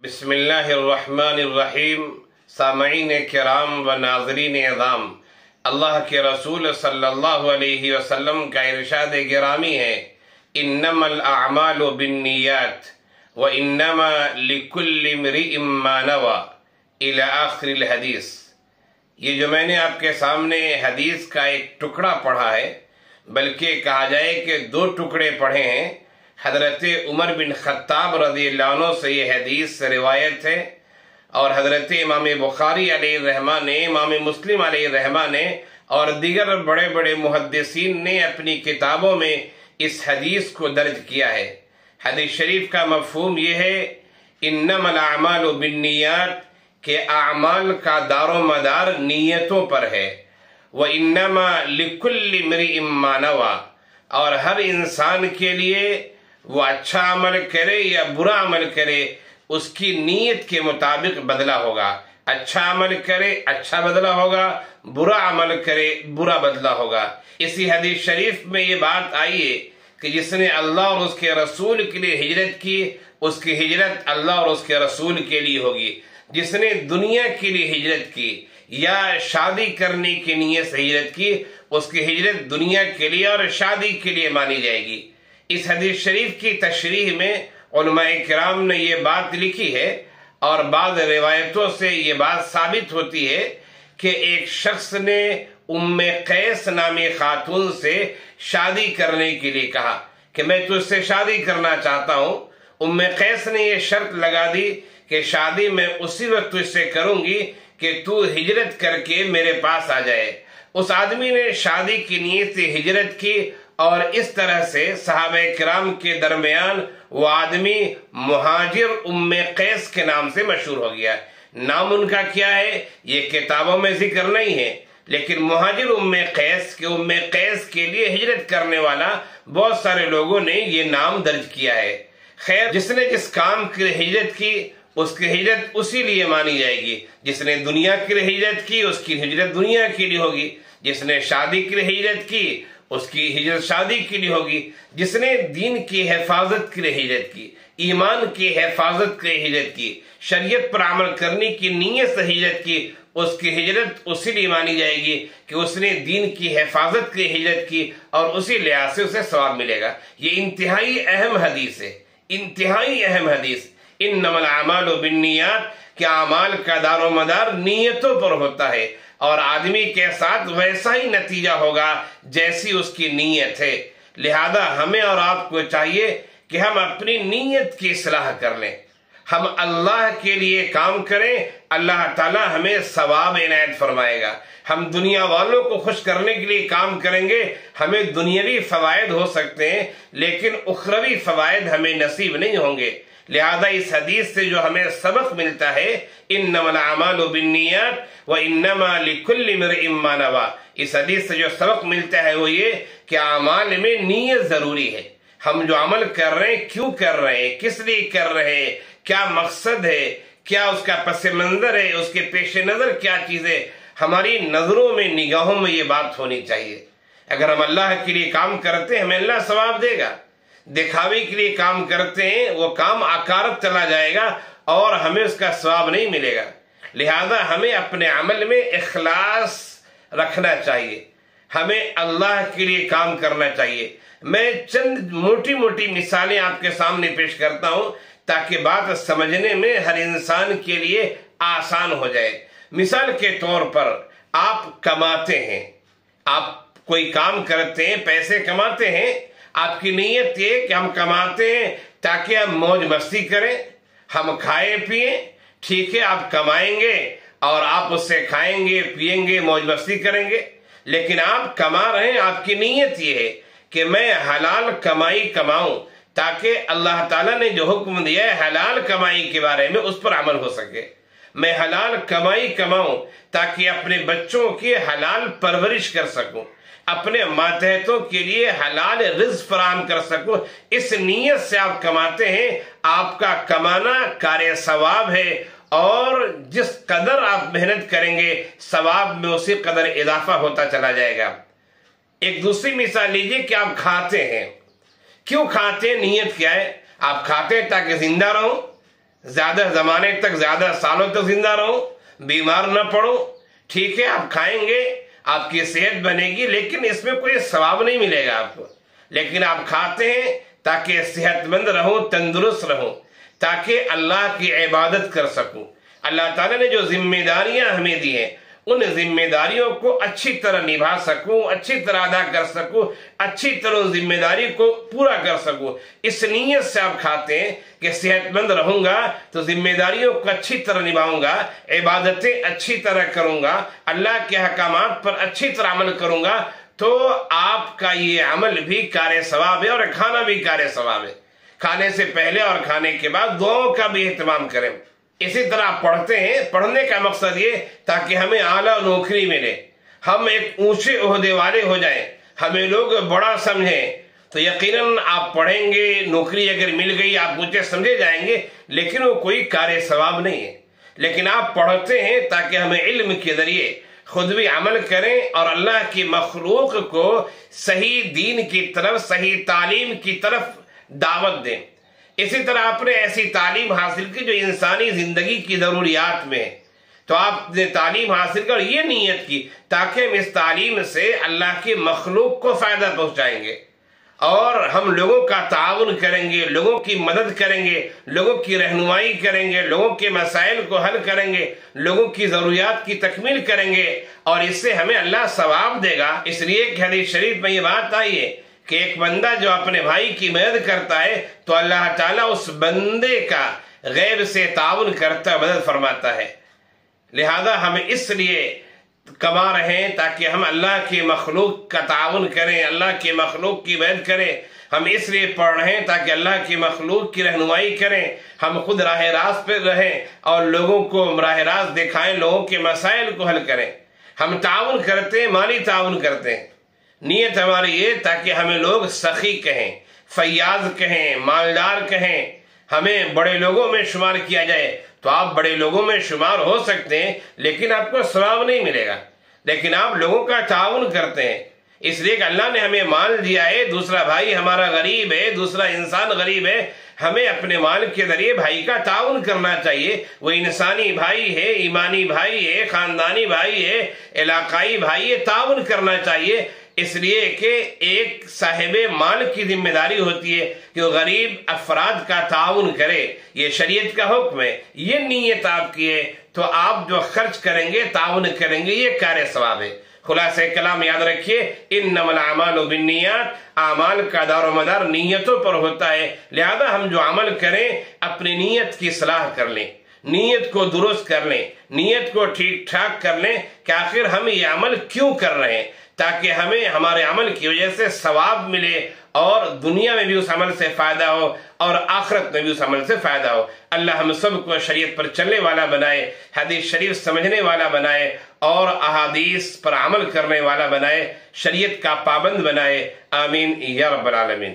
बिस्मिल्लाहिर्रहमानिर्रहीम। सामईन किराम व नाज़रीन इज़ाम, अल्लाह के रसूल सल्लल्लाहु अलैहि वसल्लम का इरशाद गिरामी है, इन्नमल अअमालु बिन्नियात व इन्नमा लिकुल्लि इम्रिइम मा नवा इला आखिरिल हदीस। ये जो मैंने आपके सामने हदीस का एक टुकड़ा पढ़ा है, बल्कि कहा जाए कि दो टुकड़े पढ़े हैं। हजरत उमर बिन खत्ताब रज़ियल्लाहु अन्हु से ये हदीस रिवायत है और हजरत इमाम बुखारी अलैहिर्रहमा ने, इमाम मुस्लिम अलैहिर्रहमा ने और दीगर बड़े बड़े मुहद्दिसीन ने अपनी किताबों में इस हदीस को दर्ज किया है। हदीस शरीफ का मफहूम ये है, इन्नमल अअमालु बिन्नियात, के अमाल का दारो मदार नीयतों पर है। व इन्नमा लिकुल्लि इम्रिइम मा नवा, और हर इंसान के लिए वो अच्छा अमल करे या बुरा अमल करे, उसकी नीयत के मुताबिक बदला होगा। अच्छा अमल करे अच्छा बदला होगा, बुरा अमल करे बुरा बदला होगा। इसी हदीस शरीफ में ये बात आई है कि जिसने अल्लाह और उसके रसूल के लिए हिजरत की, उसकी हिजरत अल्लाह और उसके रसूल के लिए होगी। जिसने दुनिया के लिए हिजरत की या शादी करने की नीयत से हिजरत की, उसकी हिजरत दुनिया के लिए और शादी के लिए मानी जाएगी। इस हदीस शरीफ की तशरीह में उलमाए किराम ने ये बात लिखी है और बाद रिवायतों से ये बात साबित होती है कि एक शख्स ने उम्मे कैस नामी खातून से शादी करने के लिए कहा कि मैं तुझसे शादी करना चाहता हूँ। उम्मे कैस ने ये शर्त लगा दी कि शादी मैं उसी वक्त तुझसे करूंगी कि तू हिजरत करके मेरे पास आ जाए। उस आदमी ने शादी की नीयत से हिजरत की और इस तरह से सहाबे किराम के दरमियान वो आदमी मुहाजिर उम्मे कैस के नाम से मशहूर हो गया। नाम उनका क्या है ये किताबों में जिक्र नहीं है, लेकिन मुहाजिर उम्मे कैस के लिए हिजरत करने वाला बहुत सारे लोगों ने ये नाम दर्ज किया है। खैर, जिसने जिस काम की हिजरत की उसकी हिजरत उसी लिए मानी जाएगी। जिसने दुनिया के लिए हिजरत की उसकी हिजरत दुनिया के लिए होगी। जिसने शादी के लिए हिजरत की उसकी हिजरत शादी के लिए होगी। जिसने दीन की हिफाजत के लिए हिजरत की, ईमान की हिफाजत के लिए हिजरत की, शरीयत पर अमल करने की नीयत से हिजरत की, उसकी हिजरत उसी लिए मानी जाएगी कि उसने दीन की हिफाजत के लिए हिजरत की और उसी लिहाज से उसे सवाब मिलेगा। ये इंतहाई अहम हदीस है, इंतहाई अहम हदीस। इन्नमल अअमालु बिन्नियात, कि अमाल का दारो मदार नीयतों पर होता है और आदमी के साथ वैसा ही नतीजा होगा जैसी उसकी नीयत है। लिहाजा हमें और आपको चाहिए कि हम अपनी नीयत की इस्लाह कर लें, हम अल्लाह के लिए काम करें, अल्लाह ताला हमें सवाब इनायत फरमाएगा। हम दुनिया वालों को खुश करने के लिए काम करेंगे, हमें दुनियावी फवायद हो सकते हैं लेकिन उखरवी फवायद हमें नसीब नहीं होंगे। लिहाजा इस हदीस से जो हमें सबक मिलता है, इन्नमल अअमालु बिन्नियात व इन्नमा लिकुल्लि इम्रिइम मा नवा, इस हदीस से जो सबक मिलता है वो ये कि अमाल में नीयत जरूरी है। हम जो अमल कर रहे हैं क्यों कर रहे हैं, किस लिए कर रहे हैं, क्या मकसद है, क्या उसका पस मंजर है, उसके पेश नजर क्या चीज है, हमारी नजरों में निगाहों में ये बात होनी चाहिए। अगर हम अल्लाह के लिए काम करते हैं हमें अल्लाह सवाब देगा। दिखावे के लिए काम करते हैं वो काम आकारत चला जाएगा और हमें उसका सवाब नहीं मिलेगा। लिहाजा हमें अपने अमल में इखलास रखना चाहिए, हमें अल्लाह के लिए काम करना चाहिए। मैं चंद मोटी मोटी मिसालें आपके सामने पेश करता हूं ताकि बात समझने में हर इंसान के लिए आसान हो जाए। मिसाल के तौर पर आप कमाते हैं, आप कोई काम करते हैं, पैसे कमाते हैं, आपकी नीयत ये कि हम कमाते हैं ताकि हम मौज मस्ती करें, हम खाए पिए, ठीक है, आप कमाएंगे और आप उससे खाएंगे पिएंगे मौज मस्ती करेंगे, लेकिन आप कमा रहे हैं, आपकी नीयत ये है कि मैं हलाल कमाई कमाऊं ताकि अल्लाह ताला ने जो हुक्म दिया है हलाल कमाई के बारे में उस पर अमल हो सके। मैं हलाल कमाई कमाऊं ताकि अपने बच्चों की हलाल परवरिश कर सकूं, अपने मातहतों के लिए हलाल रिज़्क़ फराहम कर सकूं। इस नीयत से आप कमाते हैं, आपका कमाना कार्य सवाब है और जिस कदर आप मेहनत करेंगे सवाब में उसी कदर इजाफा होता चला जाएगा। एक दूसरी मिसाल लीजिए कि आप खाते हैं, क्यों खाते हैं, नीयत क्या है? आप खाते हैं ताकि जिंदा रहो, زیادہ زمانے تک، زیادہ سالوں تک زندہ رہو، بیمار نہ پڑو، ٹھیک ہے آپ کھائیں گے، آپ کی صحت بنے گی، لیکن اس میں کوئی ثواب نہیں ملے گا آپ کو. لیکن آپ کھاتے ہیں تاکہ صحت مند رہو، تندرست رہو، تاکہ اللہ کی عبادت کر سکوں. اللہ تعالیٰ نے جو ذمہ داریاں ہمیں دی ہیں ان ذمہ داریوں کو اچھی طرح نبھا سکوں، اچھی طرح ادا کر سکوں، اچھی طرح ذمہ داری کو پورا کر سکوں. اس نیت سے آپ کھاتے ہیں کہ صحت مند رہوں گا تو ذمہ داریوں کو اچھی طرح نبھاؤں گا، عبادتیں اچھی طرح کروں گا، اللہ کے احکامات پر اچھی طرح عمل کروں گا، تو آپ کا یہ عمل بھی کار ثواب ہے اور کھانا بھی کار ثواب ہے. کھانے سے پہلے اور کھانے کے بعد دعاؤں کا بھی اہتمام کریں. اسی طرح آپ پڑھتے ہیں، پڑھنے کا مقصد یہ تاکہ ہمیں اعلیٰ نوکری ملے، ہم ایک اونچے عہدے والے ہو جائیں، ہمیں لوگ بڑا سمجھیں. تو یقیناً آپ پڑھیں گے، نوکری اگر مل گئی آپ اونچے سمجھے جائیں گے، لیکن وہ کوئی کار ثواب نہیں ہے. لیکن آپ پڑھتے ہیں تاکہ ہمیں علم کے ذریعے خود بھی عمل کریں اور اللہ کی مخلوق کو صحیح دین کی طرف، صحیح تعلیم کی طرف دعوت دیں. اسی طرح آپ نے ایسی تعلیم حاصل کی جو انسانی زندگی کی ضروریات میں ہے، تو آپ نے تعلیم حاصل کر یہ نیت کی تاکہ ہم اس تعلیم سے اللہ کی مخلوق کو فائدہ پہنچائیں گے اور ہم لوگوں کا تعاون کریں گے، لوگوں کی مدد کریں گے، لوگوں کی رہنمائی کریں گے، لوگوں کے مسائل کو حل کریں گے، لوگوں کی ضروریات کی تکمیل کریں گے، اور اس سے ہمیں اللہ ثواب دے گا. اس لیے کہ حدیث شریف میں یہ بات آئی ہے کہ ایک بندہ جو اپنے بھائی کی مدد کرتا ہے تو اللہ تعالیٰ اس بندے کا غیب سے تعاون کرتا ہے، مدد فرماتا ہے. لہذا ہم اس لیے کما رہے ہیں تاکہ ہم اللہ کی مخلوق کا تعاون کریں، اللہ کی مخلوق کی مدد کریں. ہم اس لیے پڑھ رہے ہیں تاکہ اللہ کی مخلوق کی رہنمائی کریں، ہم خود راہ راست پہ رہیں اور لوگوں کو راہ راست دکھائیں، لوگوں کے مسائل کو حل کریں. ہم تعاون کرتے ہیں، مالی تعاون کرتے ہیں. نیت ہماری یہ تاکہ ہمیں لوگ سخی کہیں، فیاض کہیں، مالدار کہیں، ہمیں بڑے لوگوں میں شمار کیا جائے. تو آپ بڑے لوگوں میں شمار ہو سکتے ہیں لیکن آپ کو ثواب نہیں ملے گا. لیکن آپ لوگوں کا تعاون کرتے ہیں، اس لیے کہ اللہ نے ہمیں مال دیا ہے، دوسرا بھائی ہمارا غریب ہے، دوسرا انسان غریب ہے، ہمیں اپنے مال کے ذریعے بھائی کا تعاون کرنا چاہیے. وہ انسانی بھائی ہے، ایمانی بھائی ہے، خاندانی بھائی ہے، علاقائی بھائی ہے، تعاون کرنا چاہیے. اس لیے کہ ایک صاحب مال کی ذمہ داری ہوتی ہے کہ وہ غریب افراد کا تعاون کرے، یہ شریعت کا حکم ہے. یہ نیت آپ کی ہے تو آپ جو خرچ کریں گے، تعاون کریں گے، یہ کار ثواب ہے. خلاصہ کلام یاد رکھیے، انما الاعمال بالنیات، اعمال کا دار و مدار نیتوں پر ہوتا ہے. لہذا ہم جو عمل کریں اپنی نیت کی اصلاح کر لیں، نیت کو درست کر لیں، نیت کو ٹھیک ٹھاک کر لیں کہ آخر ہم یہ عمل کیوں کر رہے ہیں، تاکہ ہمیں ہمارے عمل کی وجہ سے ثواب ملے اور دنیا میں بھی اس عمل سے فائدہ ہو اور آخرت میں بھی اس عمل سے فائدہ ہو. اللہ ہم سب کو شریعت پر چلنے والا بنائے، حدیث شریف سمجھنے والا بنائے اور احادیث پر عمل کرنے والا بنائے، شریعت کا پابند بنائے. آمین یا رب العالمین.